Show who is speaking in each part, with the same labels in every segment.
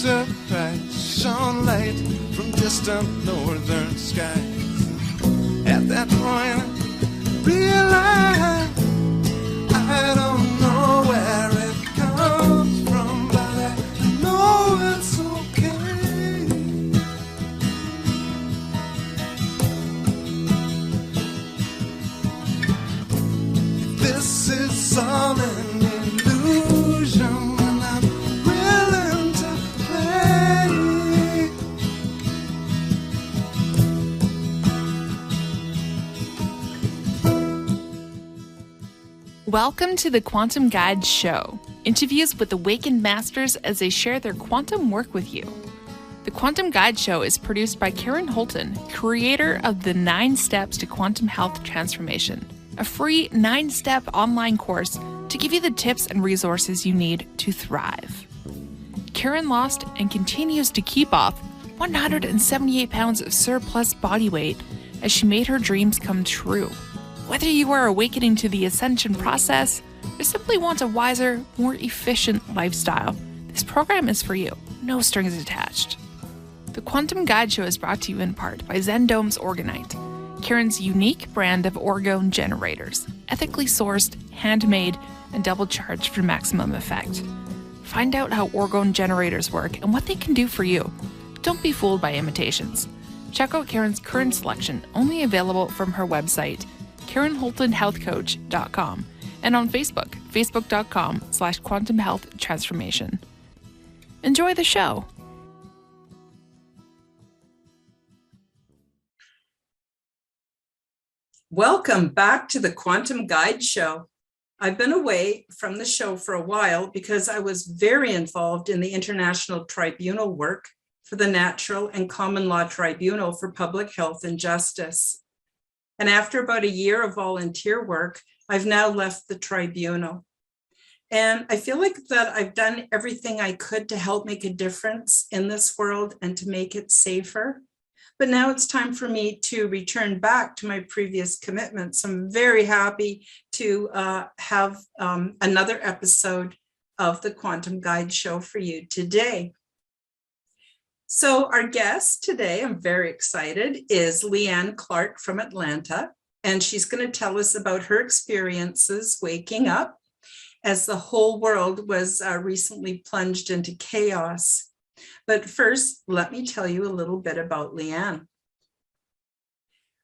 Speaker 1: surprise shone light from distant northern skies. At that point, I realized I don't know where it comes from, but I know it's okay. This is all an illusion, and I'm willing to play.
Speaker 2: Welcome to the Quantum Guide Show, interviews with awakened masters as they share their quantum work with you. The Quantum Guide Show is produced by Karen Holton, creator of the 9 Steps to Quantum Health Transformation, a free 9-step online course to give you the tips and resources you need to thrive. Karen lost and continues to keep off 178 pounds of surplus body weight as she made her dreams come true. Whether you are awakening to the ascension process or simply want a wiser, more efficient lifestyle, this program is for you. No strings attached. The Quantum Guide Show is brought to you in part by Zendome's Orgonite, Karen's unique brand of orgone generators, ethically sourced, handmade, and double charged for maximum effect. Find out how orgone generators work and what they can do for you. Don't be fooled by imitations. Check out Karen's current selection, only available from her website, KarenHoltonHealthCoach.com, and on Facebook, facebook.com/Quantum Health Transformation. Enjoy the show.
Speaker 3: Welcome back to the Quantum Guide Show. I've been away from the show for a while because I was very involved in the International Tribunal work for the Natural and Common Law Tribunal for Public Health and Justice. And after about a year of volunteer work, I've now left the tribunal. And I feel like that I've done everything I could to help make a difference in this world and to make it safer. But now it's time for me to return back to my previous commitments. I'm very happy to have another episode of the Quantum Guide Show for you today. So our guest today, I'm very excited, is Leigh Ann Clark from Atlanta, and she's going to tell us about her experiences waking up as the whole world was recently plunged into chaos. But first, let me tell you a little bit about Leigh Ann.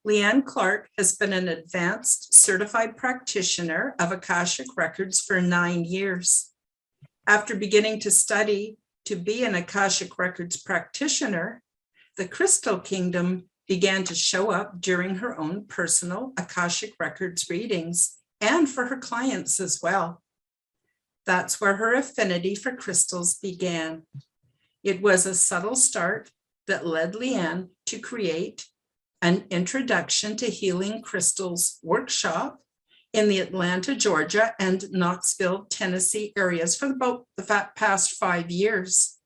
Speaker 3: Leigh Ann Clark has been an advanced certified practitioner of Akashic Records for 9 years. After beginning to study to be an Akashic Records practitioner, the Crystal Kingdom began to show up during her own personal Akashic Records readings and for her clients as well. That's where her affinity for crystals began. It was a subtle start that led Leigh Ann to create an Introduction to Healing Crystals workshop in the Atlanta, Georgia, and Knoxville, Tennessee areas for about the past 5 years.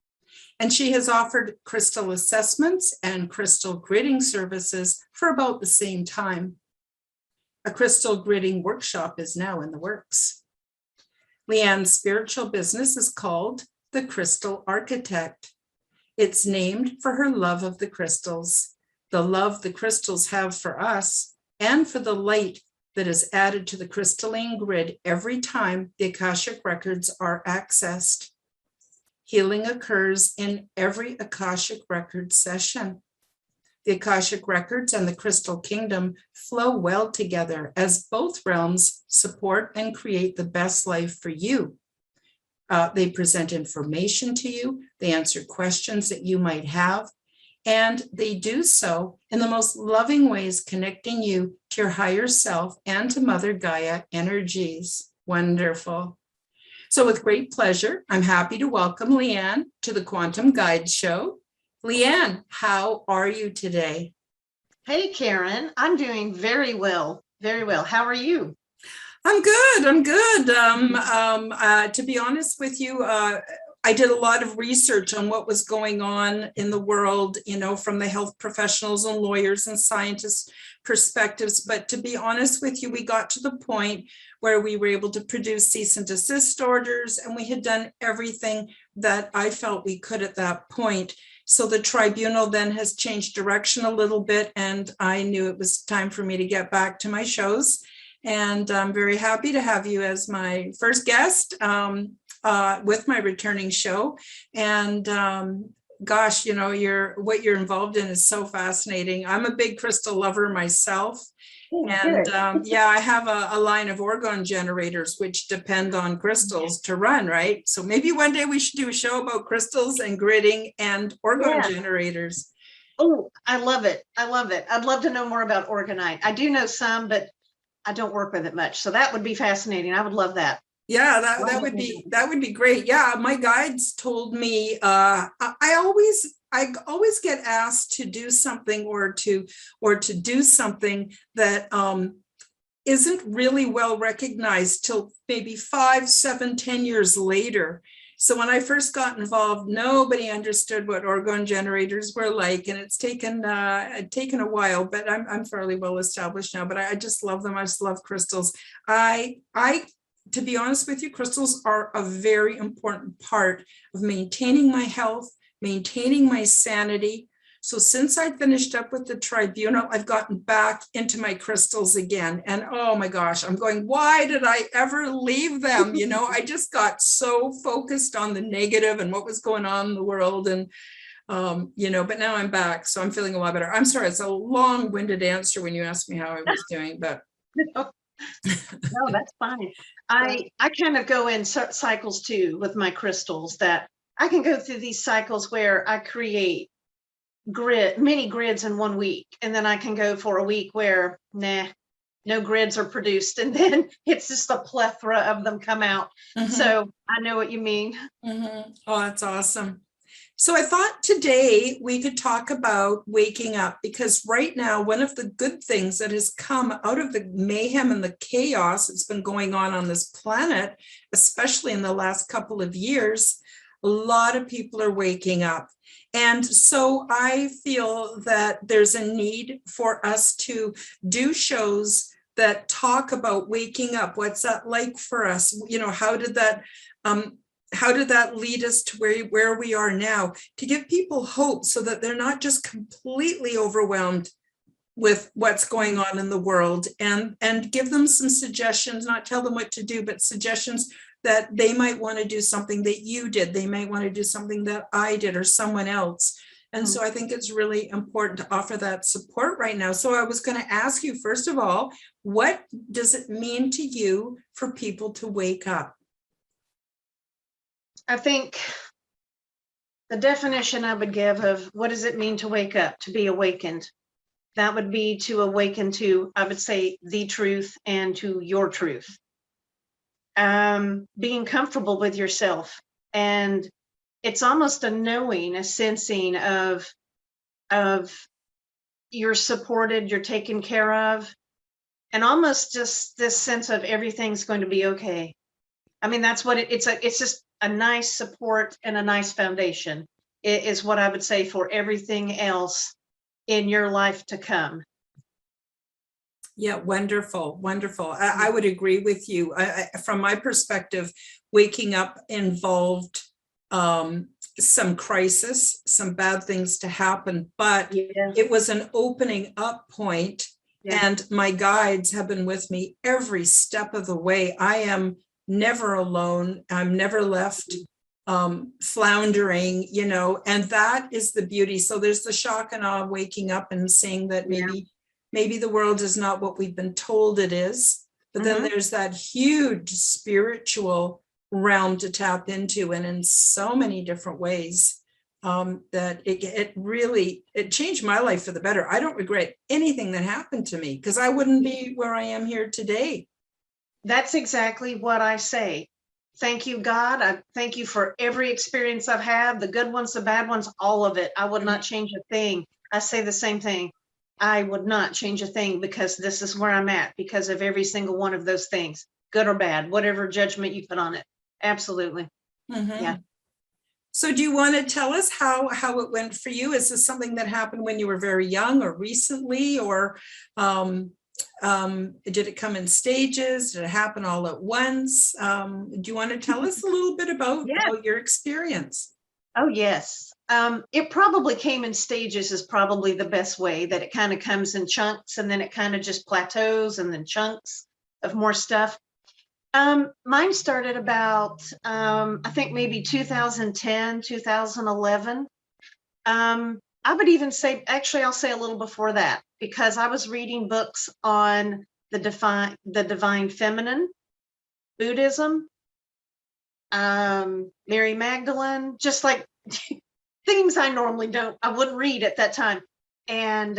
Speaker 3: And she has offered crystal assessments and crystal gridding services for about the same time. A crystal gridding workshop is now in the works. Leigh Ann's spiritual business is called The Crystal Architect. It's named for her love of the crystals, the love the crystals have for us, and for the light that is added to the crystalline grid every time the Akashic Records are accessed. Healing occurs in every Akashic Records session. The Akashic Records and the Crystal Kingdom flow well together as both realms support and create the best life for you. They present information to you, they answer questions that you might have, and they do so in the most loving ways, connecting you to your higher self and to Mother Gaia energies. Wonderful. So with great pleasure, I'm happy to welcome Leigh Ann to the Quantum Guide Show. Leigh Ann, how are you today?
Speaker 4: Hey, Karen, I'm doing very well. Very well. How are you?
Speaker 3: I'm good. To be honest with you, I did a lot of research on what was going on in the world, from the health professionals and lawyers and scientists' perspectives. But to be honest with you, we got to the point where we were able to produce cease and desist orders, and we had done everything that I felt we could at that point. So the tribunal then has changed direction a little bit, and I knew it was time for me to get back to my shows. And I'm very happy to have you as my first guest with my returning show. And gosh, you know, what you're involved in is so fascinating. I'm a big crystal lover myself. And yeah, I have a line of orgone generators, which depend on crystals to run, right? So maybe one day we should do a show about crystals and gridding and orgone generators.
Speaker 4: Oh, I love it. I love it. I'd love to know more about orgonite. I do know some, but I don't work with it much. So that would be fascinating. I would love that.
Speaker 3: Yeah, that would be great. Yeah, my guides told me I always get asked to do something or to do something that isn't really well recognized till maybe 5, 7, 10 years later. So when I first got involved, nobody understood what orgone generators were like, and it's taken a while, but I'm fairly well established now. But I just love them. I just love crystals. To be honest with you, crystals are a very important part of maintaining my health, maintaining my sanity. So since I finished up with the tribunal, I've gotten back into my crystals again. And oh my gosh, I'm going, why did I ever leave them? You know, I just got so focused on the negative and what was going on in the world. And, you know, but now I'm back. So I'm feeling a lot better. I'm sorry, it's a long-winded answer when you asked me how I was doing, but.
Speaker 4: No, that's fine. I kind of go in cycles too with my crystals, that I can go through these cycles where I create mini grids in 1 week, and then I can go for a week where no grids are produced, and then it's just a plethora of them come out. So I know what you mean.
Speaker 3: Oh, that's awesome. So I thought today we could talk about waking up, because right now, one of the good things that has come out of the mayhem and the chaos that's been going on this planet, especially in the last couple of years, a lot of people are waking up. And so I feel that there's a need for us to do shows that talk about waking up. What's that like for us? You know, how did that lead us to where we are now, to give people hope so that they're not just completely overwhelmed with what's going on in the world, and give them some suggestions, not tell them what to do, but suggestions that they might want to do something that you did. They might want to do something that I did or someone else. And so I think it's really important to offer that support right now. So I was going to ask you, first of all, what does it mean to you for people to wake up?
Speaker 4: I think the definition I would give of what does it mean to wake up, to be awakened, that would be to awaken to, I would say, the truth and to your truth. Being comfortable with yourself. And it's almost a knowing, a sensing of you're supported, you're taken care of, and almost just this sense of everything's going to be okay. I mean, that's what it's just a nice support and a nice foundation. It is what I would say for everything else in your life to come.
Speaker 3: Yeah, wonderful, wonderful. I would agree with you. From my perspective, waking up involved some crisis, some bad things to happen, but it was an opening up point, and my guides have been with me every step of the way. I am never alone. I'm never left floundering, you know, and that is the beauty. So there's the shock and awe of waking up and seeing that maybe the world is not what we've been told it is, but then there's that huge spiritual realm to tap into, and in so many different ways that it changed my life for the better. I don't regret anything that happened to me, because I wouldn't be where I am here today.
Speaker 4: That's exactly what I say. Thank you, God. I thank you for every experience I've had, the good ones, the bad ones, all of it. I would not change a thing. I say the same thing. I would not change a thing, because this is where I'm at because of every single one of those things, good or bad, whatever judgment you put on it. Absolutely. Yeah.
Speaker 3: So do you want to tell us how it went for you? Is this something that happened when you were very young or recently, or Did it come in stages? Did it happen all at once? Do you want to tell us a little bit about your experience?
Speaker 4: Oh, yes. It probably came in stages is probably the best way, that it kind of comes in chunks and then it kind of just plateaus and then chunks of more stuff. Mine started about, I think maybe 2010, 2011. I would even say, actually, I'll say a little before that, because I was reading books on the divine feminine, Buddhism, Mary Magdalene, just like things I normally I wouldn't read at that time. And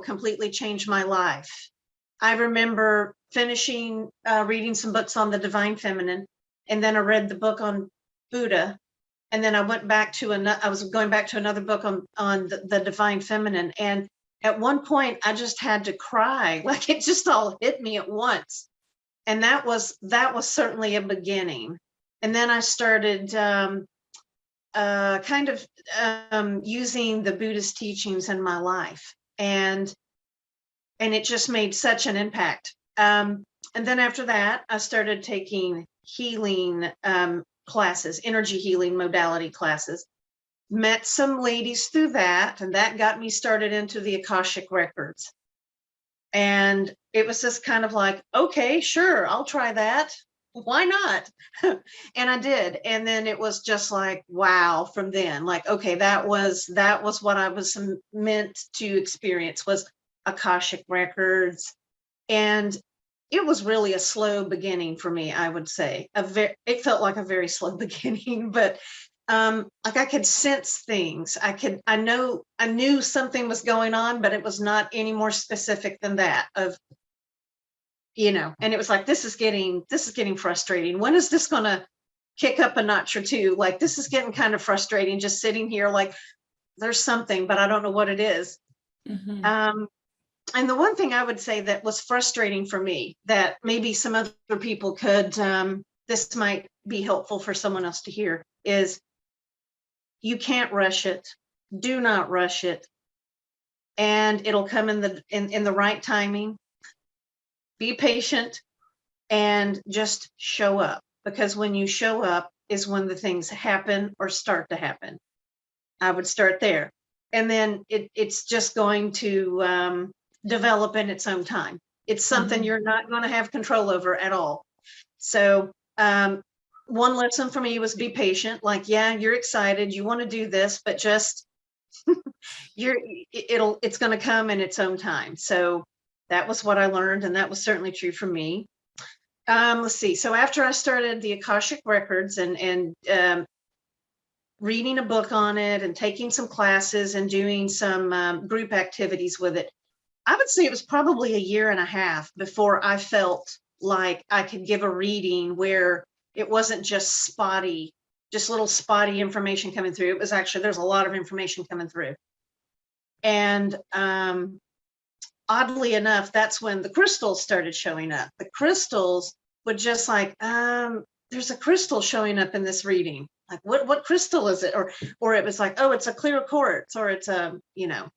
Speaker 4: completely changed my life. I remember finishing reading some books on the divine feminine, and then I read the book on Buddha. And then I went back to I was going back to another book on the divine feminine. And at one point I just had to cry, like it just all hit me at once. And that was certainly a beginning. And then I started using the Buddhist teachings in my life. And it just made such an impact. And then after that, I started taking healing classes, energy healing modality classes, met some ladies through that, and that got me started into the Akashic Records. And it was just kind of like, okay, sure, I'll try that. Why not? And I did. And then it was just like, wow, from then, like, okay, that was what I was meant to experience, was Akashic Records. And it was really a slow beginning for me, I would say. It felt like a very slow beginning, but like I could sense things. I knew something was going on, but it was not any more specific than that, of, and it was like, this is getting frustrating. When is this going to kick up a notch or two? Like, this is getting kind of frustrating, just sitting here like there's something, but I don't know what it is. Mm-hmm. And the one thing I would say that was frustrating for me, that maybe some other people could, this might be helpful for someone else to hear, is you can't rush it. Do not rush it. And it'll come in the right timing. Be patient and just show up, because when you show up is when the things happen or start to happen. I would start there. And then it's just going to develop in its own time. It's something you're not going to have control over at all. So one lesson for me was be patient. Like, yeah, you're excited, you want to do this, but just it's going to come in its own time. So that was what I learned, and that was certainly true for me. Let's see. So after I started the Akashic Records and reading a book on it and taking some classes and doing some group activities with it, I would say it was probably 1.5 years before I felt like I could give a reading where it wasn't just spotty, just little spotty information coming through. It was actually, there's a lot of information coming through. And oddly enough, that's when the crystals started showing up. The crystals would just like, there's a crystal showing up in this reading. Like, what crystal is it? Or it was like, oh, it's a clear quartz, or it's a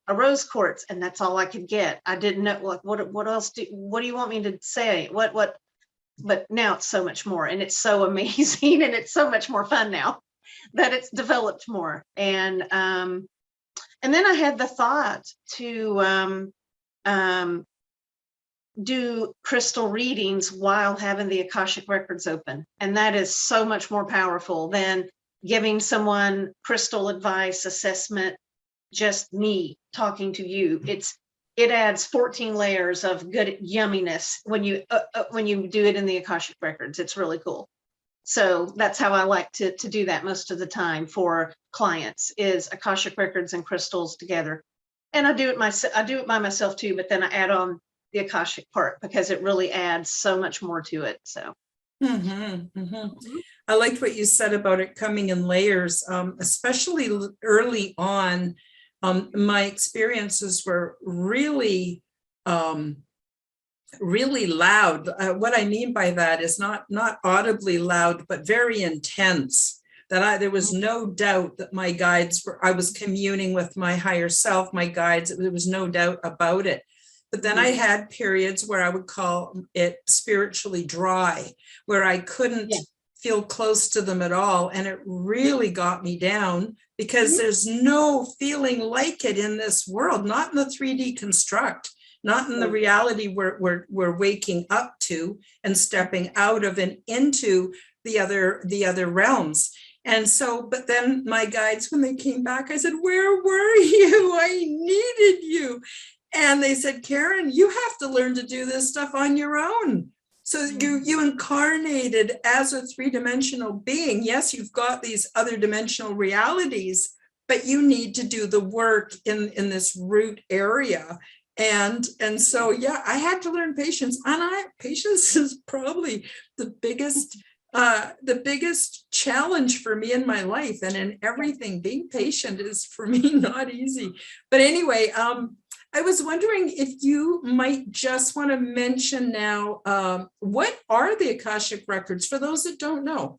Speaker 4: rose quartz. And that's all I could get. I didn't know, like, what else what do you want me to say? But now it's so much more, and it's so amazing, and it's so much more fun now that it's developed more. And then I had the thought to do crystal readings while having the Akashic Records open. And that is so much more powerful than giving someone crystal advice, assessment, just me talking to you. It adds 14 layers of good yumminess when you do it in the Akashic Records. It's really cool. So that's how I like to do that most of the time for clients, is Akashic Records and crystals together. And I do it by myself too, but then I add on the Akashic part because it really adds so much more to it. So.
Speaker 3: I liked what you said about it coming in layers, especially early on. My experiences were really, really loud. What I mean by that is not audibly loud, but very intense. That there was no doubt that my guides I was communing with my higher self, my guides. There was no doubt about it. But then I had periods where I would call it spiritually dry, where I couldn't feel close to them at all. And it really got me down because there's no feeling like it in this world, not in the 3D construct, not in the reality we're waking up to and stepping out of and into the other realms. And so, but then my guides, when they came back, I said, where were you? I needed you. And they said, Karen, you have to learn to do this stuff on your own. So you incarnated as a three-dimensional being. Yes, you've got these other dimensional realities, but you need to do the work in this root area. And so, yeah, I had to learn patience. And patience is probably the biggest challenge for me in my life and in everything. Being patient is for me not easy. But anyway, I was wondering if you might just want to mention now, what are the Akashic Records for those that don't know?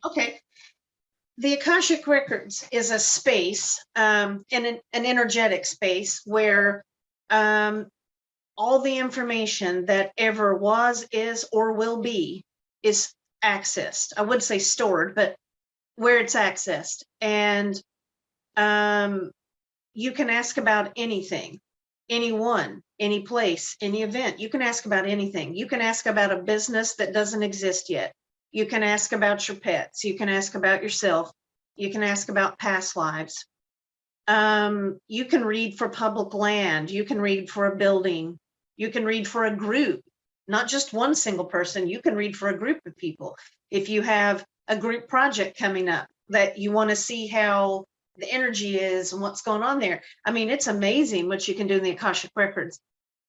Speaker 4: Okay. The Akashic Records is a space, in an energetic space where all the information that ever was, is, or will be is accessed. I would say stored, but where it's accessed. And you can ask about anything, anyone, any place, any event. You can ask about anything. You can ask about a business that doesn't exist yet. You can ask about your pets. You can ask about yourself. You can ask about past lives. You can read for public land. You can read for a building. You can read for a group, not just one single person. You can read for a group of people. If you have a group project coming up that you want to see how the energy is and what's going on there. I mean, it's amazing what you can do in the Akashic Records.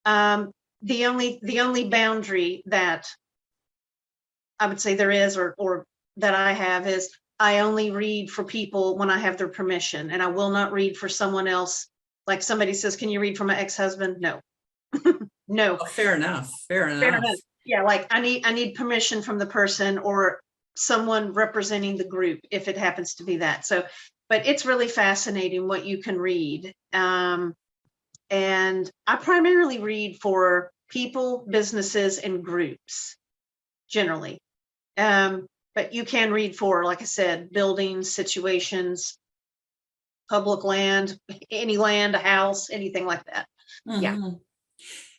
Speaker 4: The only boundary that I would say there is, or that I have, is I only read for people when I have their permission, and I will not read for someone else. Like somebody says, can you read for my ex-husband? No. No.
Speaker 3: Oh, fair enough. Fair enough.
Speaker 4: Fair enough. Yeah, like I need permission from the person or someone representing the group if it happens to be that. So, but it's really fascinating what you can read. And I primarily read for people, businesses, and groups generally. But you can read for, like I said, buildings, situations, public land, any land, a house, anything like that. Yeah.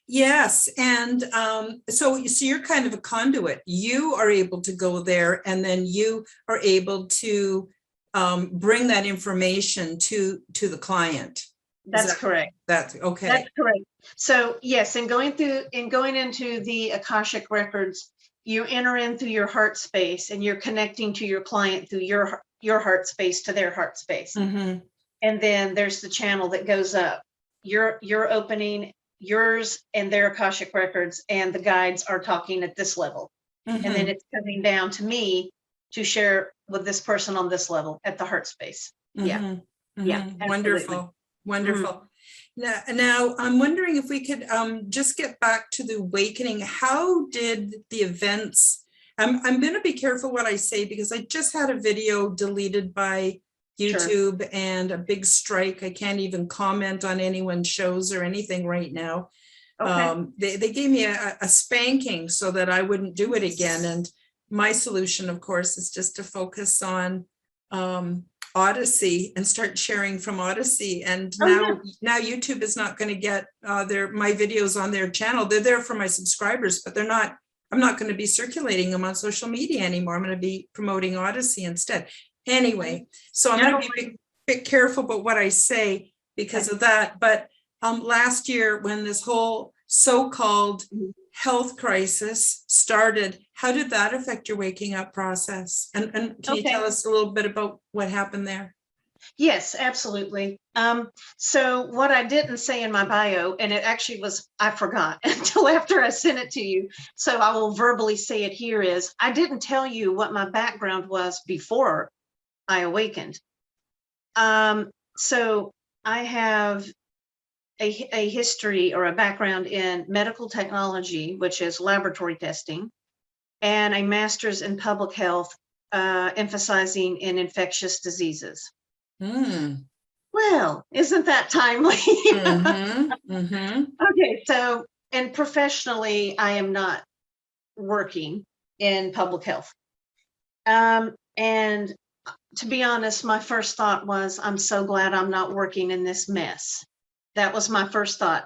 Speaker 3: Yes. And so you're kind of a conduit. You are able to go there, and then you are able to bring that information to the client.
Speaker 4: That's correct.
Speaker 3: That's okay.
Speaker 4: That's correct. So yes, in going into the Akashic Records, you enter in through your heart space, and you're connecting to your client through your heart space to their heart space. And then there's the channel that goes up. You're opening yours and their Akashic Records, and the guides are talking at this level. And then it's coming down to me to share with this person on this level at the heart space. Yeah. Yeah.
Speaker 3: Wonderful. Wonderful. Now I'm wondering if we could just get back to the awakening. How did the events, I'm going to be careful what I say, because I just had a video deleted by YouTube and a big strike. I can't even comment on anyone's shows or anything right now. They gave me a spanking so that I wouldn't do it again. And my solution, of course, is just to focus on Odyssey and start sharing from Odyssey. And now YouTube is not going to get my videos on their channel. They're there for my subscribers, but I'm not going to be circulating them on social media anymore. I'm going to be promoting Odyssey instead. Anyway, so I'm going to be a bit careful about what I say because of that. But last year, when this whole so-called health crisis started, how did that affect your waking up process? And can you tell us a little bit about what happened there?
Speaker 4: Yes, absolutely. So what I didn't say in my bio, and it actually was, I forgot until after I sent it to you, so I will verbally say it here, is I didn't tell you what my background was before I awakened. So I have a history or a background in medical technology, which is laboratory testing, and a master's in public health, emphasizing in infectious diseases. Well, isn't that timely?
Speaker 3: Mm-hmm.
Speaker 4: Okay, so, and professionally, I am not working in public health. And to be honest, my first thought was, I'm so glad I'm not working in this mess. That was my first thought.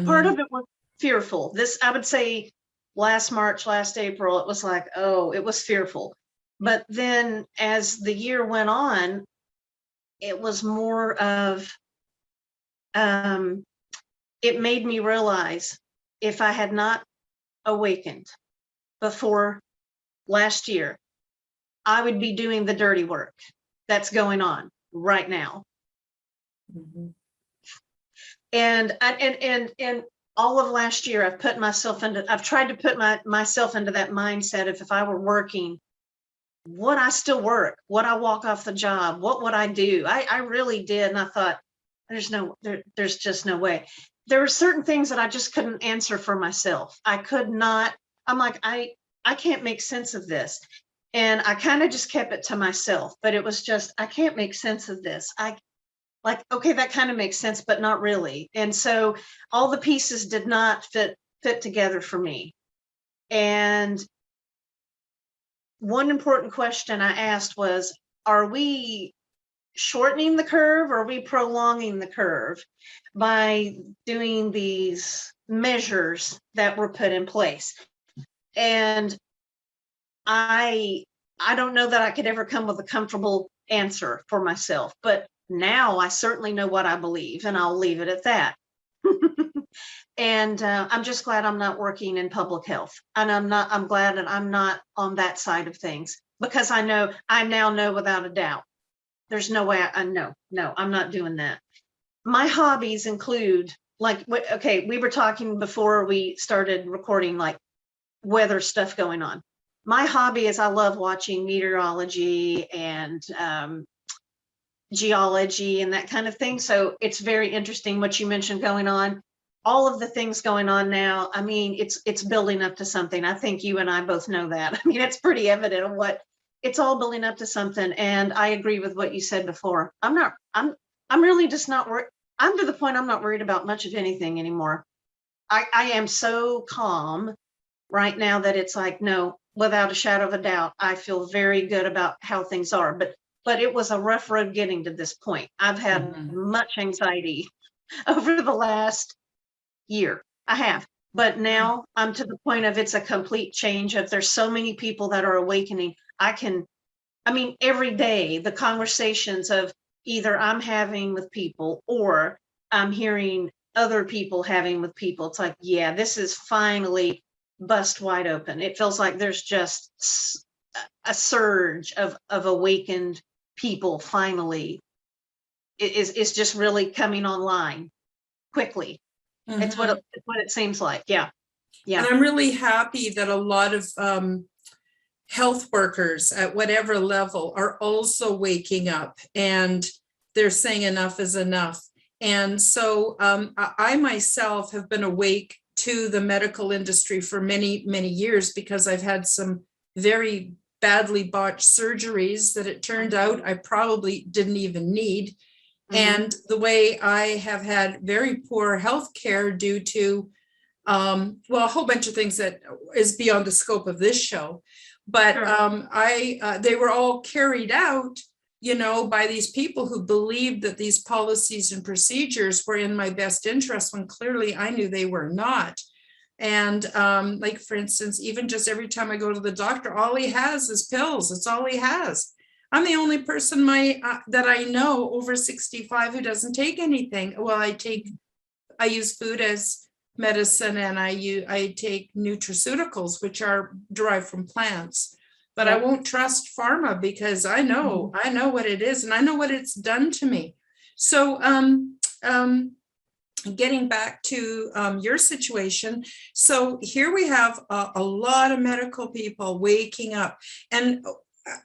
Speaker 4: Part of it was fearful. This, I would say, last March, last April, it was like, oh, it was fearful. But then as the year went on, it was more of, it made me realize if I had not awakened before last year, I would be doing the dirty work that's going on right now. And all of last year, I've tried to put myself into that mindset of, if I were working, would I still work? Would I walk off the job? What would I do? I really did. And I thought, there's just no way. There were certain things that I just couldn't answer for myself. I could not, I'm like, I can't make sense of this. And I kind of just kept it to myself, but it was just, I can't make sense of this. Okay, that kind of makes sense, but not really. And so all the pieces did not fit together for me. And one important question I asked was, are we shortening the curve, or are we prolonging the curve by doing these measures that were put in place? And I don't know that I could ever come with a comfortable answer for myself, but now I certainly know what I believe, and I'll leave it at that. And I'm just glad I'm not working in public health, and I'm glad that I'm not on that side of things, because I now know without a doubt, there's no way no, I'm not doing that. My hobbies include, like, okay, we were talking before we started recording, like weather stuff going on. My hobby is, I love watching meteorology and geology and that kind of thing. So it's very interesting what you mentioned going on. All of the things going on now, I mean, it's building up to something. I think you and I both know that. I mean, it's pretty evident of what it's all building up to something. And I agree with what you said before. I'm really just not worried. I'm to the point I'm not worried about much of anything anymore. I am so calm right now that it's like, no, without a shadow of a doubt, I feel very good about how things are. But it was a rough road getting to this point. I've had much anxiety over the last year. I have. But now I'm to the point of, it's a complete change of, there's so many people that are awakening. Every day, the conversations of either I'm having with people or I'm hearing other people having with people. It's like, yeah, this is finally bust wide open. It feels like there's just a surge of awakened people finally. It's just really coming online quickly. It's what it seems like. Yeah.
Speaker 3: And I'm really happy that a lot of health workers at whatever level are also waking up, and they're saying enough is enough. And so I myself have been awake to the medical industry for many, many years, because I've had some very badly botched surgeries that it turned out I probably didn't even need. And the way I have had very poor health care due to, a whole bunch of things that is beyond the scope of this show. But they were all carried out, by these people who believed that these policies and procedures were in my best interest, when clearly I knew they were not. And like, for instance, even just every time I go to the doctor, all he has is pills. It's all he has. I'm the only person that I know over 65 who doesn't take anything. Well, I use food as medicine, and I take nutraceuticals, which are derived from plants. But I won't trust pharma, because I know what it is, and I know what it's done to me. So getting back to your situation. So here we have a lot of medical people waking up. And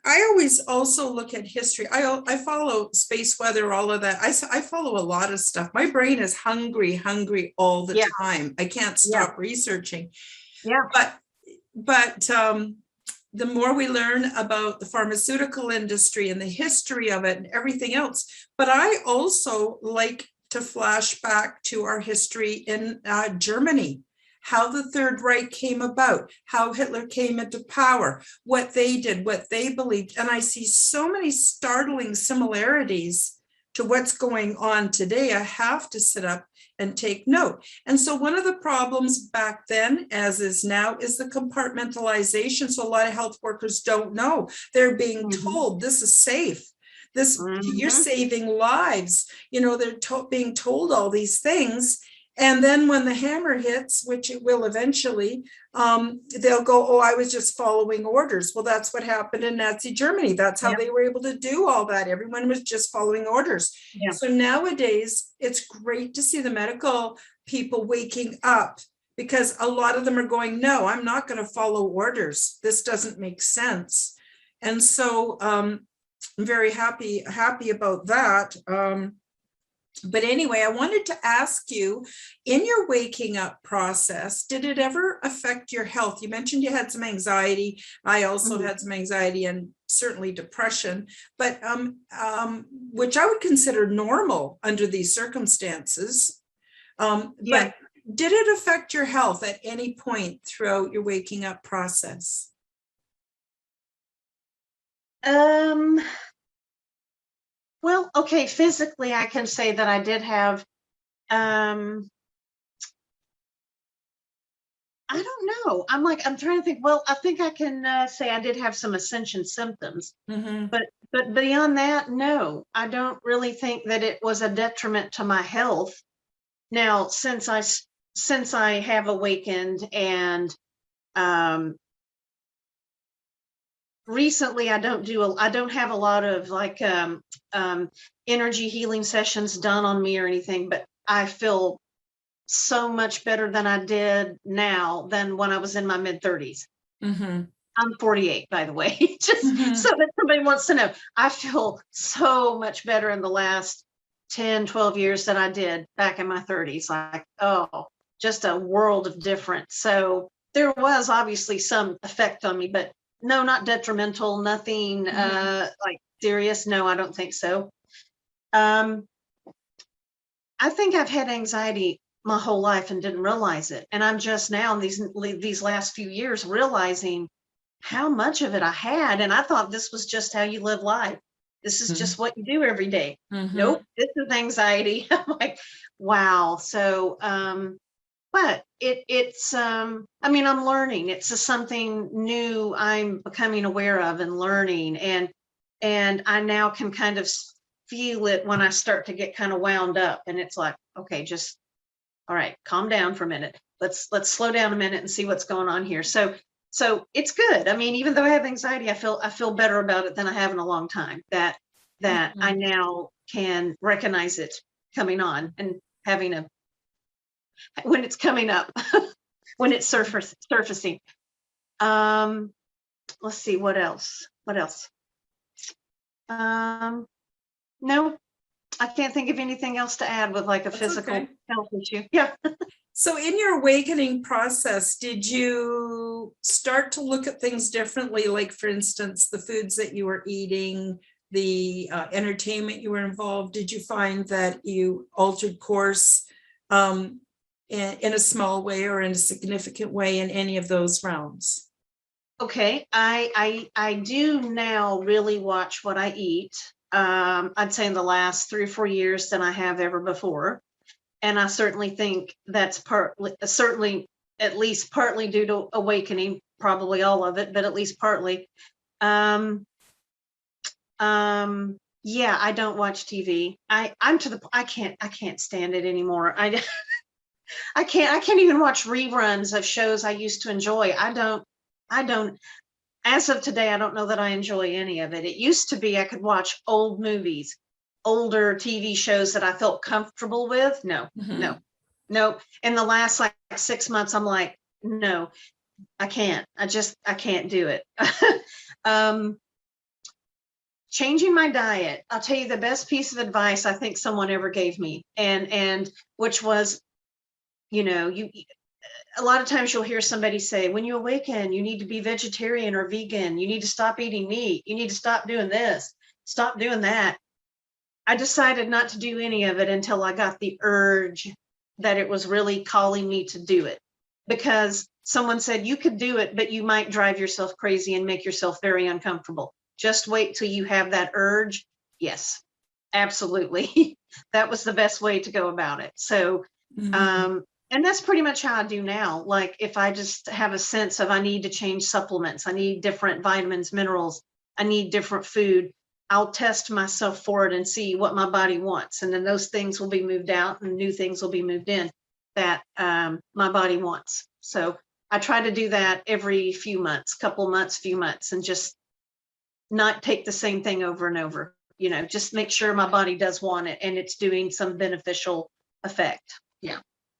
Speaker 3: I always also look at history. I follow space weather, all of that. I follow a lot of stuff. My brain is hungry all the time. I can't stop researching.
Speaker 4: Yeah.
Speaker 3: But the more we learn about the pharmaceutical industry and the history of it and everything else. But I also like to flash back to our history in Germany, how the Third Reich came about, how Hitler came into power, what they did, what they believed. And I see so many startling similarities to what's going on today. I have to sit up and take note. And so one of the problems back then, as is now, is the compartmentalization. So a lot of health workers don't know. They're being told this is safe. This, you're saving lives. You know, they're being told all these things. And then when the hammer hits, which it will eventually, they'll go, oh, I was just following orders. Well, that's what happened in Nazi Germany. That's how they were able to do all that. Everyone was just following orders. Yeah. So nowadays, it's great to see the medical people waking up, because a lot of them are going, no, I'm not going to follow orders. This doesn't make sense. And so I'm very happy about that. But anyway, I wanted to ask you, in your waking up process, did it ever affect your health? You mentioned you had some anxiety. I also had some anxiety and certainly depression, but which I would consider normal under these circumstances. But did it affect your health at any point throughout your waking up process?
Speaker 4: Well, okay, physically, I can say that I did have, I don't know. I'm trying to think. Well, I think I can say I did have some ascension symptoms, but beyond that, no, I don't really think that it was a detriment to my health. Now, since I have awakened and, recently, I don't have a lot of like energy healing sessions done on me or anything, but I feel so much better than I did now than when I was in my mid 30s. I'm 48, by the way, just so that somebody wants to know. I feel so much better in the last 10, 12 years than I did back in my 30s. Like, oh, just a world of difference. So there was obviously some effect on me, but no, not detrimental, nothing like serious. No, I don't think so. I think I've had anxiety my whole life and didn't realize it. And I'm just now in these last few years realizing how much of it I had. And I thought this was just how you live life. This is just what you do every day. Nope, this is anxiety. I'm like, wow. So, but it's I mean, I'm learning. It's something new I'm becoming aware of and learning, and I now can kind of feel it when I start to get kind of wound up, and it's like, okay, just all right, calm down for a minute. Let's slow down a minute and see what's going on here. So it's good. I mean, even though I have anxiety, I feel better about it than I have in a long time. That I now can recognize it coming on and having when it's coming up, when it's surfacing. Let's see, what else? No, I can't think of anything else to add with like a physical health issue. Yeah.
Speaker 3: So in your awakening process, did you start to look at things differently? Like, for instance, the foods that you were eating, the entertainment you were involved, did you find that you altered course in a small way or in a significant way in any of those realms?
Speaker 4: Okay, I do now really watch what I eat. I'd say in the last 3 or 4 years than I have ever before. And I certainly think that's certainly at least partly due to awakening, probably all of it, but at least partly. Yeah, I don't watch TV. I can't stand it anymore. I can't even watch reruns of shows I used to enjoy. I don't, as of today, I don't know that I enjoy any of it. It used to be I could watch old movies, older TV shows that I felt comfortable with. No. In the last like 6 months, I'm like, no, I can't. I can't do it. Changing my diet. I'll tell you the best piece of advice I think someone ever gave me, and which was, a lot of times you'll hear somebody say, when you awaken, you need to be vegetarian or vegan. You need to stop eating meat. You need to stop doing this, stop doing that. I decided not to do any of it until I got the urge that it was really calling me to do it, because someone said you could do it, but you might drive yourself crazy and make yourself very uncomfortable. Just wait till you have that urge. Yes, absolutely. That was the best way to go about it. So, and that's pretty much how I do now. Like if I just have a sense of I need to change supplements, I need different vitamins, minerals, I need different food, I'll test myself for it and see what my body wants. And then those things will be moved out and new things will be moved in that my body wants. So I try to do that every few months, couple months, few months, and just not take the same thing over and over. You know, just make sure my body does want it and it's doing some beneficial effect. Yeah.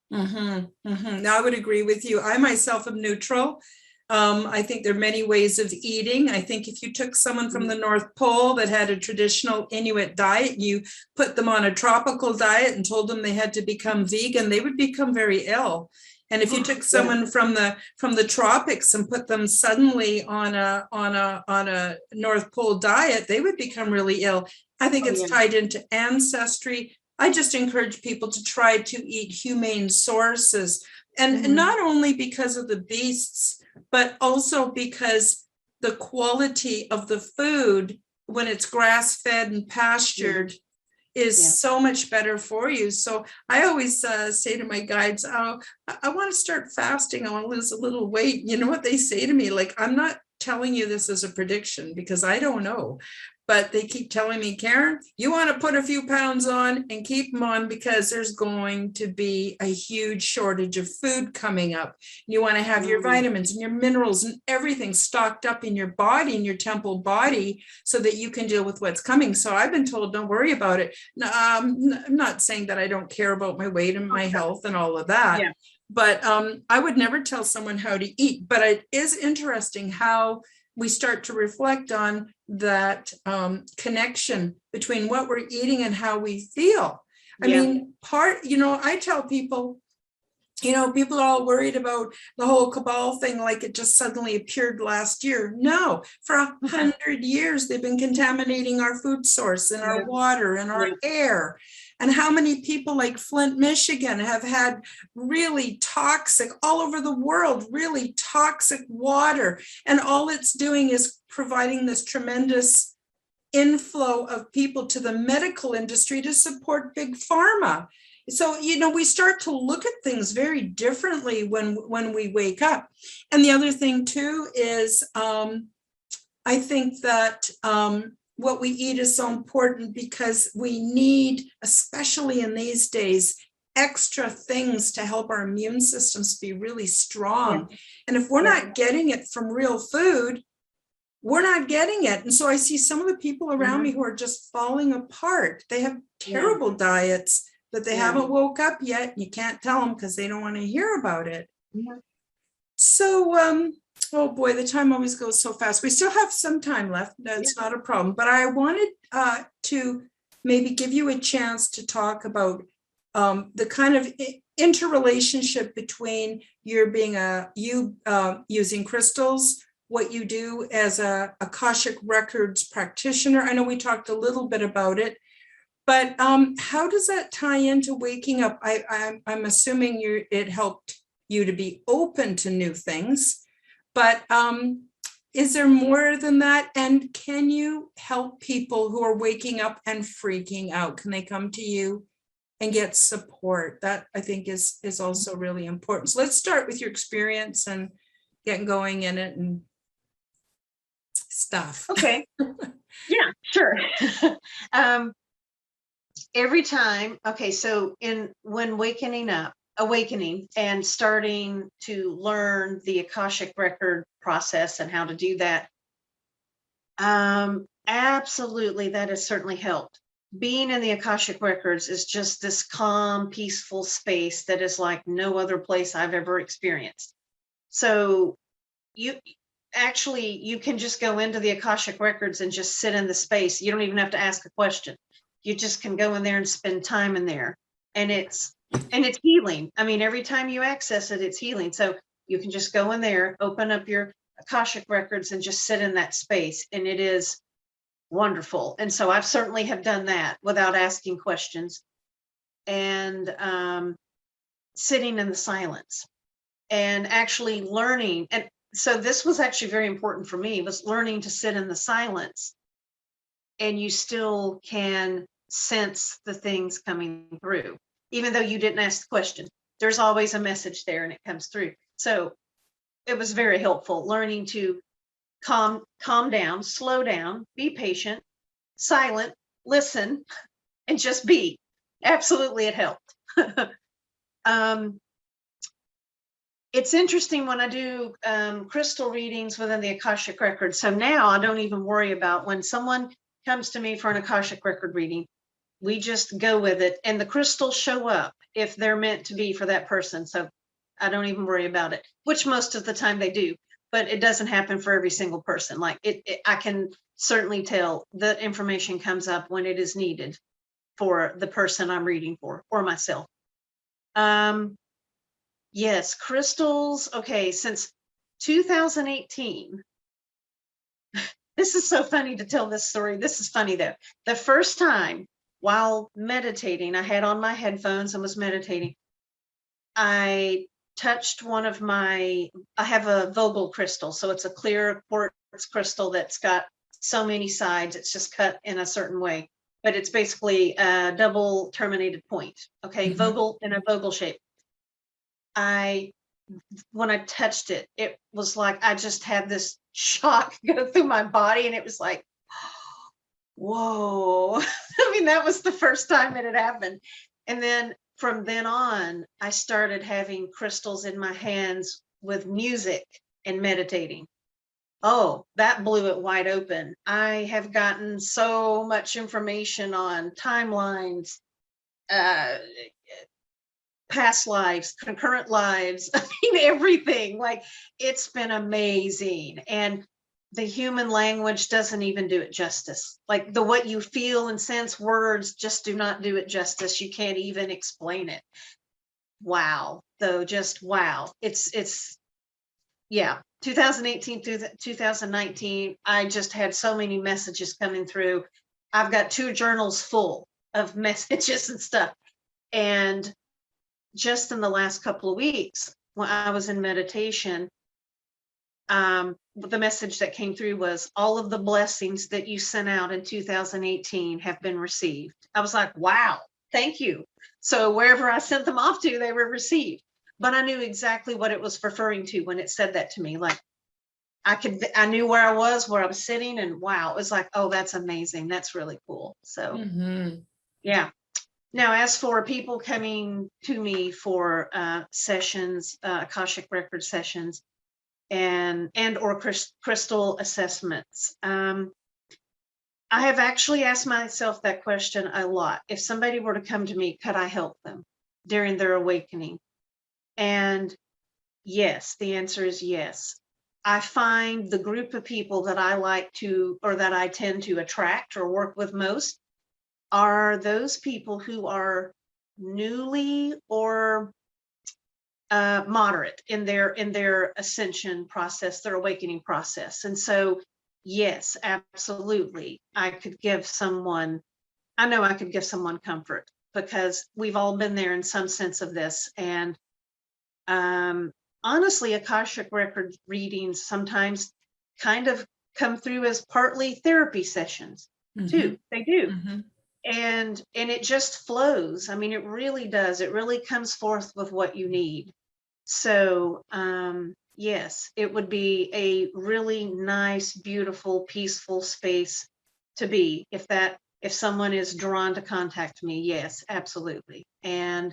Speaker 3: Now I would agree with you. I myself am neutral. I think there are many ways of eating. I think if you took someone from the North Pole that had a traditional Inuit diet, and you put them on a tropical diet and told them they had to become vegan, they would become very ill. And if you took someone from the tropics and put them suddenly on a North Pole diet, they would become really ill. I think it's tied into ancestry. I just encourage people to try to eat humane sources, and not only because of the beasts, but also because the quality of the food, when it's grass-fed and pastured, is so much better for you. So I always say to my guides, oh, I want to start fasting. I want to lose a little weight. You know what they say to me? Like, I'm not telling you this as a prediction because I don't know. But they keep telling me, Karen, you want to put a few pounds on and keep them on because there's going to be a huge shortage of food coming up. You want to have your vitamins and your minerals and everything stocked up in your body, in your temple body, so that you can deal with what's coming. So I've been told, don't worry about it. I'm not saying that I don't care about my weight and my health and all of that. Yeah. But I would never tell someone how to eat. But it is interesting how we start to reflect on that connection between what we're eating and how we feel. I mean, I tell people, people are all worried about the whole cabal thing, like it just suddenly appeared last year. No, for 100 years, they've been contaminating our food source and our water and our air. And how many people like Flint, Michigan have had really toxic, all over the world, really toxic water. And all it's doing is providing this tremendous inflow of people to the medical industry to support big pharma. So, we start to look at things very differently when we wake up. And the other thing too is I think that what we eat is so important because we need, especially in these days, extra things to help our immune systems be really strong. And if we're not getting it from real food, we're not getting it. And so I see some of the people around me who are just falling apart. They have terrible diets, but they haven't woke up yet. You can't tell them because they don't want to hear about it. So, oh boy, the time always goes so fast. We still have some time left. That's not a problem. But I wanted to maybe give you a chance to talk about the kind of interrelationship between you using crystals, what you do as a Akashic Records practitioner. I know we talked a little bit about it, but how does that tie into waking up? I'm assuming it helped you to be open to new things. But is there more than that? And can you help people who are waking up and freaking out? Can they come to you and get support? That I think is also really important. So let's start with your experience and getting going in it and stuff.
Speaker 4: Okay. Yeah, sure. Every time. Okay. So when awakening and starting to learn the Akashic record process and how to do that. Absolutely, that has certainly helped. Being in the Akashic records is just this calm, peaceful space that is like no other place I've ever experienced. So you can just go into the Akashic records and just sit in the space. You don't even have to ask a question. You just can go in there and spend time in there. And it's And it's healing. I mean, every time you access it, it's healing. So you can just go in there, open up your Akashic records and just sit in that space. And it is wonderful. And so I've certainly have done that without asking questions, and sitting in the silence and actually learning. And so this was actually very important for me, was learning to sit in the silence, and you still can sense the things coming through, even though you didn't ask the question. There's always a message there and it comes through. So it was very helpful learning to calm down, slow down, be patient, silent, listen, and just be. Absolutely, it helped. It's interesting when I do crystal readings within the Akashic records. So now I don't even worry about when someone comes to me for an Akashic record reading. We just go with it, and the crystals show up if they're meant to be for that person. So I don't even worry about it, which most of the time they do, but it doesn't happen for every single person. Like I can certainly tell that information comes up when it is needed for the person I'm reading for, or myself. Yes, crystals. Okay, since 2018, this is so funny to tell this story. This is funny though. The first time while meditating, I had on my headphones and was meditating. I touched one of I have a Vogel crystal. So it's a clear quartz crystal that's got so many sides. It's just cut in a certain way, but it's basically a double terminated point. Okay, Vogel in a Vogel shape. When I touched it, it was like I just had this shock go through my body, and it was like, whoa. I mean, that was the first time it had happened. And then from then on, I started having crystals in my hands with music and meditating. Oh, that blew it wide open. I have gotten so much information on timelines, past lives, concurrent lives. I mean, everything. Like, it's been amazing. And the human language doesn't even do it justice. Like what you feel and sense, words just do not do it justice. You can't even explain it. Wow. Though, just wow. It's yeah. 2018 through 2019, I just had so many messages coming through. I've got 2 journals full of messages and stuff. And just in the last couple of weeks, when I was in meditation, the message that came through was, all of the blessings that you sent out in 2018 have been received. I was like, wow, thank you. So wherever I sent them off to, they were received. But I knew exactly what it was referring to when it said that to me. Like, I knew where I was sitting, and wow, it was like, oh, that's amazing. That's really cool. So yeah. Now, as for people coming to me for sessions, Akashic record sessions, and or crystal assessments, I have actually asked myself that question a lot. If somebody were to come to me, could I help them during their awakening? And yes, the answer is yes. I find the group of people that I like to, or that I tend to attract or work with most, are those people who are newly or moderate in their ascension process, their awakening process. And so, yes, absolutely, I know I could give someone comfort, because we've all been there in some sense of this. And honestly, Akashic record readings sometimes kind of come through as partly therapy sessions too. They do. And it just flows. I mean, it really does. It really comes forth with what you need. So yes, it would be a really nice, beautiful, peaceful space to be if someone is drawn to contact me. Yes, absolutely. And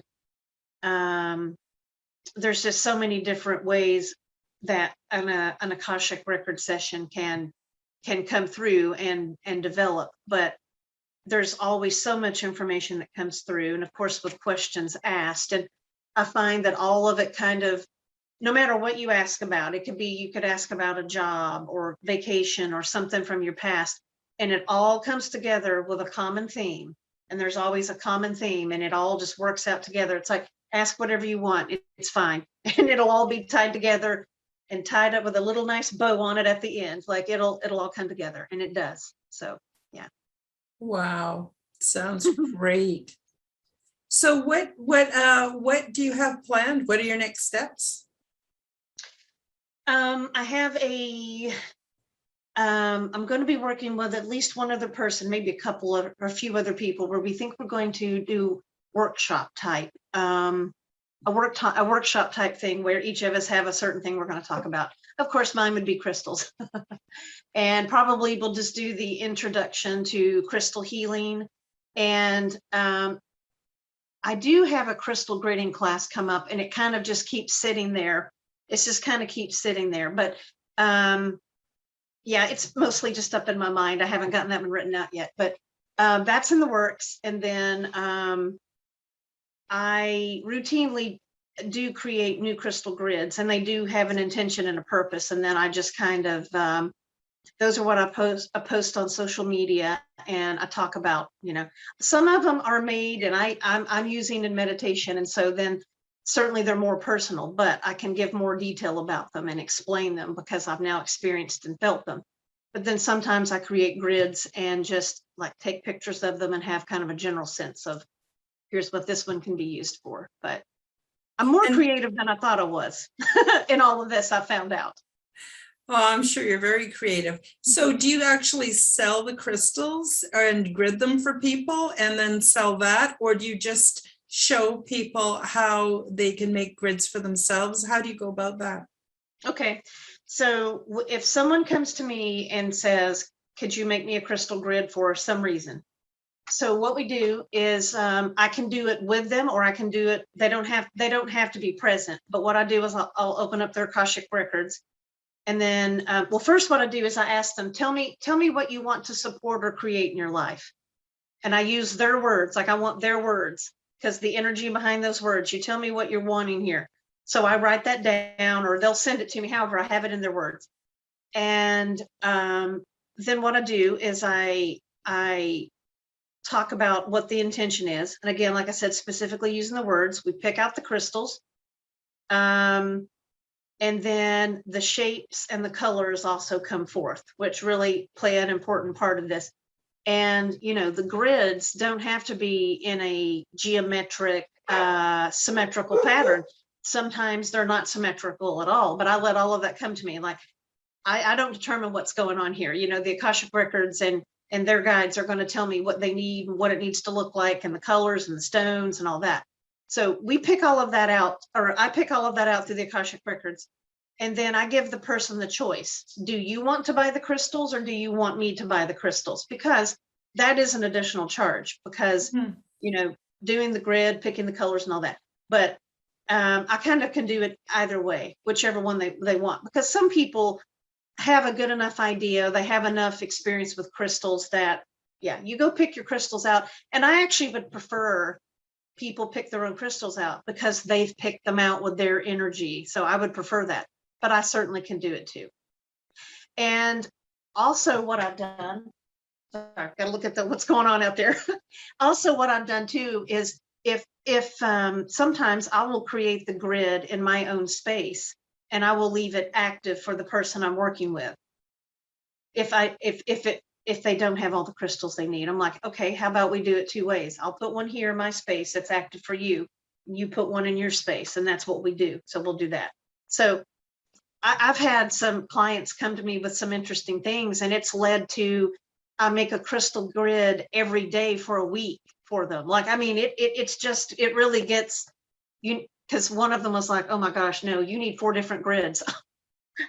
Speaker 4: there's just so many different ways that an Akashic record session can come through and develop. But there's always so much information that comes through, and of course with questions asked. And I find that all of it kind of, no matter what you ask about, it could be, you could ask about a job or vacation or something from your past, and it all comes together with a common theme. and there's always a common theme, and it all just works out together. It's like, ask whatever you want, it's fine. And it'll all be tied together and tied up with a little nice bow on it at the end. Like it'll all come together, and it does. So yeah.
Speaker 3: Wow, sounds great. So what do you have planned? What are your next steps?
Speaker 4: I have I'm going to be working with at least one other person, maybe a couple of, or a few other people, where we think we're going to do workshop type, a workshop type thing where each of us have a certain thing we're going to talk about. Of course, mine would be crystals. And probably we'll just do the introduction to crystal healing. And I do have a crystal grading class come up, and it kind of just keeps sitting there. It's just kind of keeps sitting there. But yeah, it's mostly just up in my mind. I haven't gotten that one written out yet, but that's in the works. And then I routinely do create new crystal grids, and they do have an intention and a purpose. And then I just kind of, those are what I post on social media, and I talk about, you know, some of them are made and I'm using in meditation. And so then certainly they're more personal, but I can give more detail about them and explain them because I've now experienced and felt them. But then sometimes I create grids and just like take pictures of them and have kind of a general sense of here's what this one can be used for. But I'm more creative than I thought I was in all of this, I found out.
Speaker 3: Oh, I'm sure you're very creative. So do you actually sell the crystals and grid them for people and then sell that? Or do you just show people how they can make grids for themselves? How do you go about that?
Speaker 4: Okay, so if someone comes to me and says, could you make me a crystal grid for some reason? So what we do is I can do it with them, or I can do it, they don't have to be present. But what I do is I'll open up their Akashic records. And then, well, first what I do is I ask them, tell me what you want to support or create in your life. And I use their words, like I want their words, because the energy behind those words, you tell me what you're wanting here. So I write that down, or they'll send it to me. However, I have it in their words. And then what I do is I talk about what the intention is. And again, like I said, specifically using the words, we pick out the crystals. And then the shapes and the colors also come forth, which really play an important part of this. And, you know, the grids don't have to be in a geometric, symmetrical pattern. Sometimes they're not symmetrical at all, but I let all of that come to me. Like, I don't determine what's going on here. You know, the Akashic records and their guides are going to tell me what they need and what it needs to look like, and the colors and the stones and all that. So we pick all of that out, or I pick all of that out through the Akashic records. And then I give the person the choice. Do you want to buy the crystals, or do you want me to buy the crystals? Because that is an additional charge, because, you know, doing the grid, picking the colors and all that. But I kind of can do it either way, whichever one they want, because some people have a good enough idea. They have enough experience with crystals that, yeah, you go pick your crystals out. And I actually would prefer people pick their own crystals out, because they've picked them out with their energy. So I would prefer that, but I certainly can do it too. And also what I've done, I've got to look at what's going on out there. Also what I've done too is if sometimes I will create the grid in my own space, and I will leave it active for the person I'm working with. If they don't have all the crystals they need, I'm like, okay, how about we do it two ways? I'll put one here in my space that's active for you. You put one in your space, and that's what we do. So we'll do that. So I've had some clients come to me with some interesting things, and it's led to I make a crystal grid every day for a week for them. Like, I mean, it's just, it really gets you, because one of them was like, oh my gosh, no, you need 4 different grids.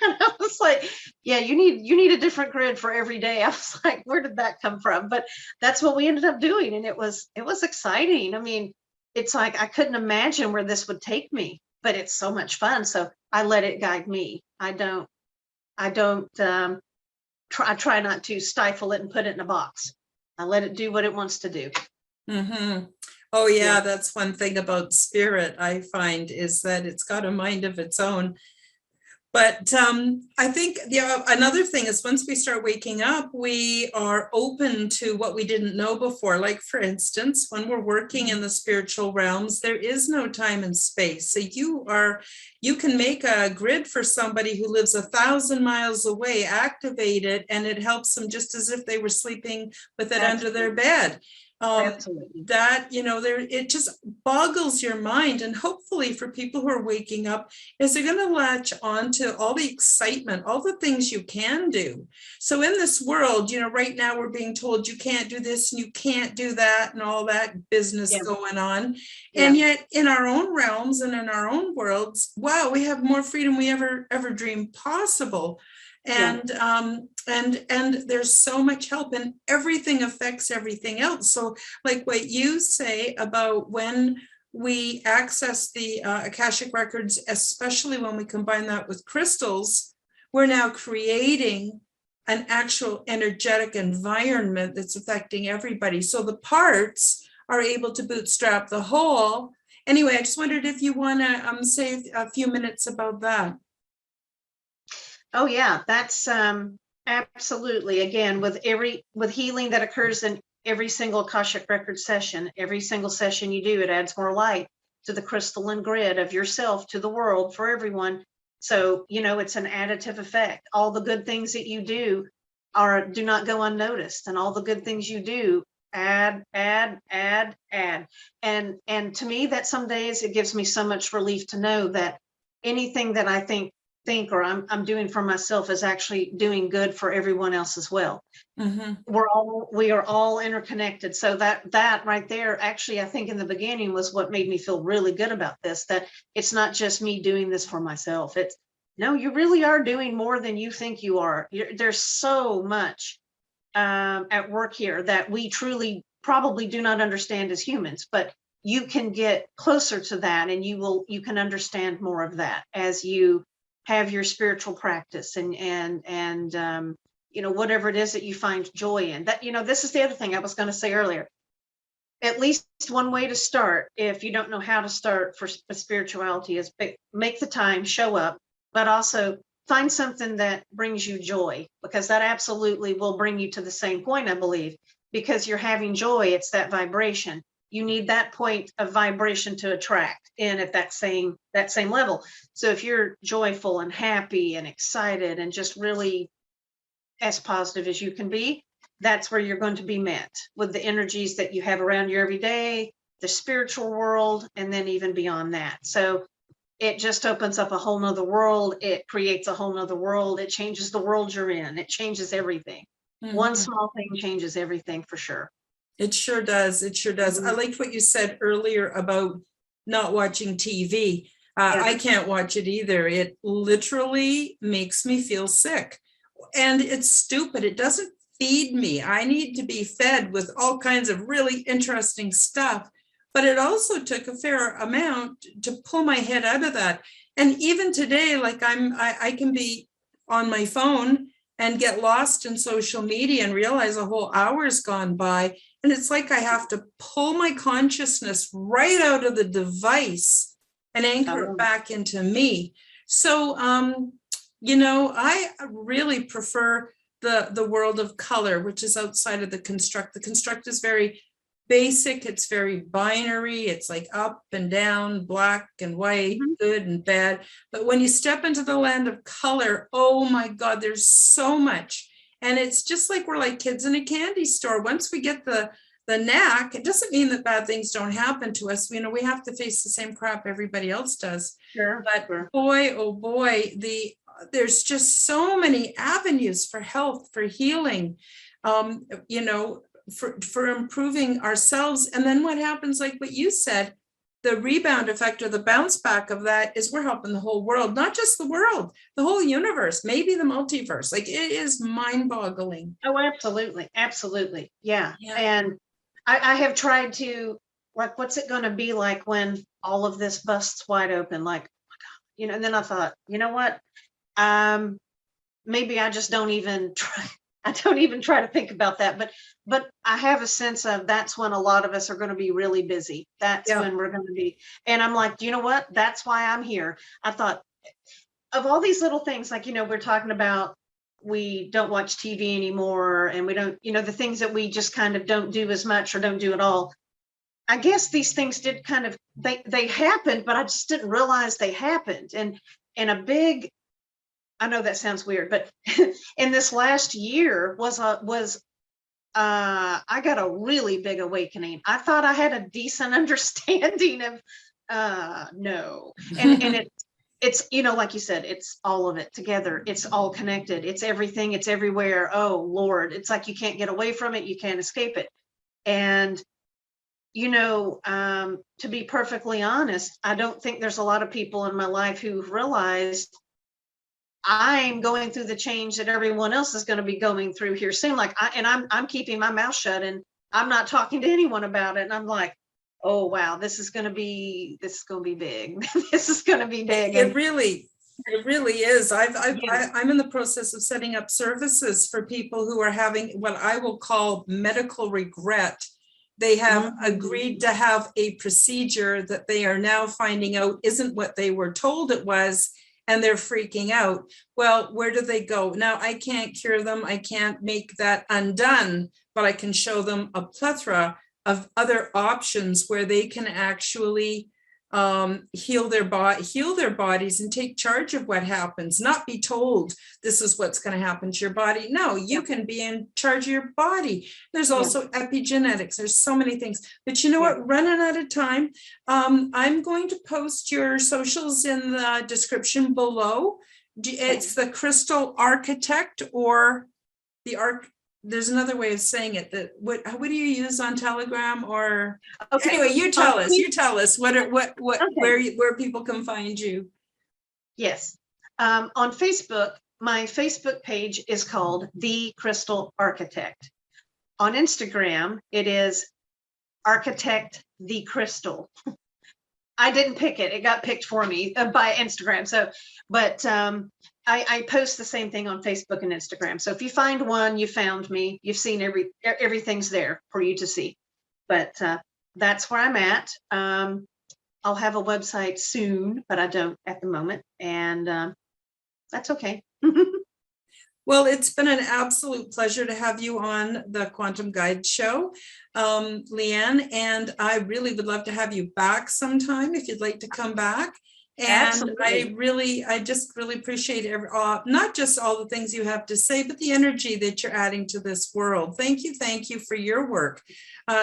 Speaker 4: And I was like, yeah, you need a different grid for every day. I was like, where did that come from? But that's what we ended up doing. And it was exciting. I mean, it's like, I couldn't imagine where this would take me, but it's so much fun. So I let it guide me. I try not to stifle it and put it in a box. I let it do what it wants to do.
Speaker 3: Mm-hmm. Oh yeah, that's one thing about spirit I find, is that it's got a mind of its own. But I think another thing is once we start waking up, we are open to what we didn't know before. Like, for instance, when we're working in the spiritual realms, there is no time and space. So you can make a grid for somebody who lives 1,000 miles away, activate it, and it helps them just as if they were sleeping with it under their bed. That, it just boggles your mind. And hopefully for people who are waking up, is they're going to latch on to all the excitement, all the things you can do. So in this world, right now we're being told you can't do this and you can't do that and all that business going on. And yet in our own realms and in our own worlds, wow, we have more freedom we ever dreamed possible. And there's so much help, and everything affects everything else. So like what you say about when we access the Akashic Records, especially when we combine that with crystals, we're now creating an actual energetic environment that's affecting everybody. So the parts are able to bootstrap the whole. Anyway, I just wondered if you want to say a few minutes about that.
Speaker 4: Oh yeah, that's absolutely. Again, with healing that occurs in every single Akashic record session, every single session you do, it adds more light to the crystalline grid of yourself, to the world, for everyone. So, it's an additive effect. All the good things that you do do not go unnoticed, and all the good things you do add. And to me, that some days it gives me so much relief to know that anything that I think or I'm doing for myself is actually doing good for everyone else as well. We are all interconnected. So that right there, actually, I think in the beginning was what made me feel really good about this, that it's not just me doing this for myself. No, you really are doing more than you think you are. There's so much at work here that we truly probably do not understand as humans, but you can get closer to that, and you can understand more of that as you have your spiritual practice and whatever it is that you find joy in. That, this is the other thing I was going to say earlier. At least one way to start, if you don't know how to start for spirituality, is make the time, show up, but also find something that brings you joy, because that absolutely will bring you to the same point, I believe, because you're having joy. It's that vibration. You need that point of vibration to attract in at that same level. So if you're joyful and happy and excited and just really as positive as you can be, that's where you're going to be met with the energies that you have around you every day, the spiritual world, and then even beyond that. So it just opens up a whole nother world. It creates a whole nother world. It changes the world you're in. It changes everything. One small thing changes everything, for sure.
Speaker 3: It sure does. It sure does. I liked what you said earlier about not watching TV. I can't watch it either. It literally makes me feel sick. And it's stupid. It doesn't feed me. I need to be fed with all kinds of really interesting stuff. But it also took a fair amount to pull my head out of that. And even today, like I can be on my phone and get lost in social media and realize a whole hour's gone by. And it's like I have to pull my consciousness right out of the device and anchor it back into me. So, I really prefer the world of color, which is outside of the construct. The construct is very basic. It's very binary. It's like up and down, black and white, good and bad. But when you step into the land of color, oh my God, there's so much. And it's just like we're like kids in a candy store. Once we get the knack, it doesn't mean that bad things don't happen to us. We have to face the same crap everybody else does.
Speaker 4: Sure.
Speaker 3: But boy, oh boy, there's just so many avenues for health, for healing, for improving ourselves. And then what happens, like what you said, the rebound effect or the bounce back of that is we're helping the whole world, not just the world, the whole universe, maybe the multiverse. Like, it is mind-boggling.
Speaker 4: Oh, absolutely. Absolutely. Yeah. And I have tried to, like, what's it going to be like when all of this busts wide open? Like, oh my God, and then I thought, you know what? Maybe I just don't even try. I don't even try to think about that, but I have a sense of that's when a lot of us are going to be really busy. That's when we're going to be. And I'm like, you know what? That's why I'm here. I thought of all these little things, like, we're talking about, we don't watch TV anymore, and we don't, the things that we just kind of don't do as much or don't do at all. I guess these things did kind of, they happened, but I just didn't realize they happened. And a big, I know that sounds weird, but in this last year I got a really big awakening. I thought I had a decent understanding of no. And it's, like you said, it's all of it together. It's all connected. It's everything. It's everywhere. Oh, Lord. It's like you can't get away from it. You can't escape it. And, to be perfectly honest, I don't think there's a lot of people in my life who've realized I'm going through the change that everyone else is going to be going through here soon. Like, I'm keeping my mouth shut, and I'm not talking to anyone about it. And I'm like, oh, wow, this is going to be big. This is going to be big.
Speaker 3: It really is. I'm in the process of setting up services for people who are having what I will call medical regret. They have agreed to have a procedure that they are now finding out isn't what they were told it was, and they're freaking out. Well, where do they go? Now, I can't cure them. I can't make that undone, but I can show them a plethora of other options where they can actually heal their bodies and take charge of what happens, not be told this is what's going to happen to your body. No, you can be in charge of your body. There's also epigenetics. There's so many things. But you know what? Running out of time. I'm going to post your socials in the description below. It's the Crystal Architect, or the there's another way of saying it. That what do you use on Telegram? Or anyway, you tell us where people can find you.
Speaker 4: Yes, on Facebook, my Facebook page is called The Crystal Architect. On Instagram, it is Architect the Crystal. I didn't pick it; it got picked for me by Instagram. So, but I post the same thing on Facebook and Instagram. So if you find one, you found me. You've seen everything's there for you to see. But that's where I'm at. I'll have a website soon, but I don't at the moment. And that's okay.
Speaker 3: Well, it's been an absolute pleasure to have you on the Quantum Guide Show, Leanne, and I really would love to have you back sometime if you'd like to come back. And absolutely. I just really appreciate not just all the things you have to say, but the energy that you're adding to this world. Thank you for your work.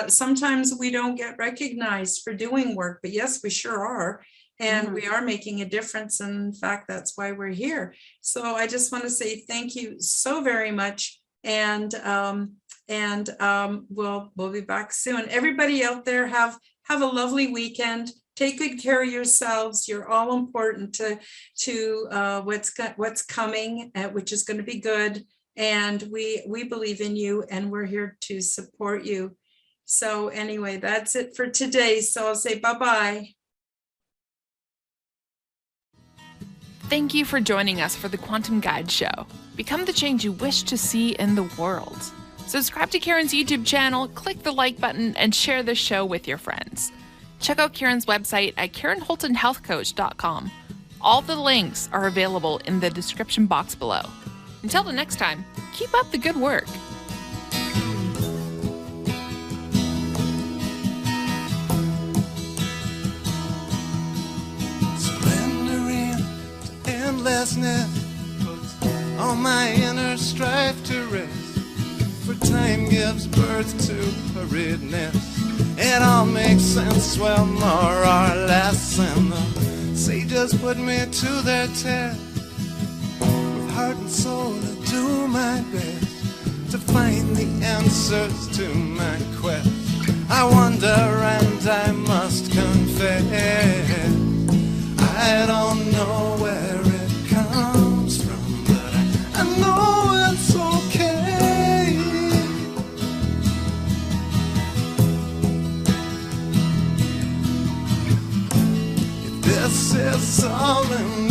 Speaker 3: Sometimes we don't get recognized for doing work, but yes, we sure are. And we are making a difference. In fact, that's why we're here. So I just want to say thank you so very much. And we'll be back soon. Everybody out there, have a lovely weekend. Take good care of yourselves. You're all important to what's coming, which is going to be good. And we believe in you, and we're here to support you. So anyway, that's it for today. So I'll say bye-bye.
Speaker 2: Thank you for joining us for the Quantum Guide Show. Become the change you wish to see in the world. Subscribe to Karen's YouTube channel, click the like button, and share this show with your friends. Check out Karen's website at KarenHoltonHealthCoach.com. All the links are available in the description box below. Until the next time, keep up the good work.
Speaker 1: Surrendering to endlessness puts all my inner strife to rest. For time gives birth to hurriedness. It all makes sense, well, more or less. And the sages put me to their test, with heart and soul to do my best to find the answers to my quest. I wonder, and I must confess, I don't know where it comes from, but I know it's okay. If this is all in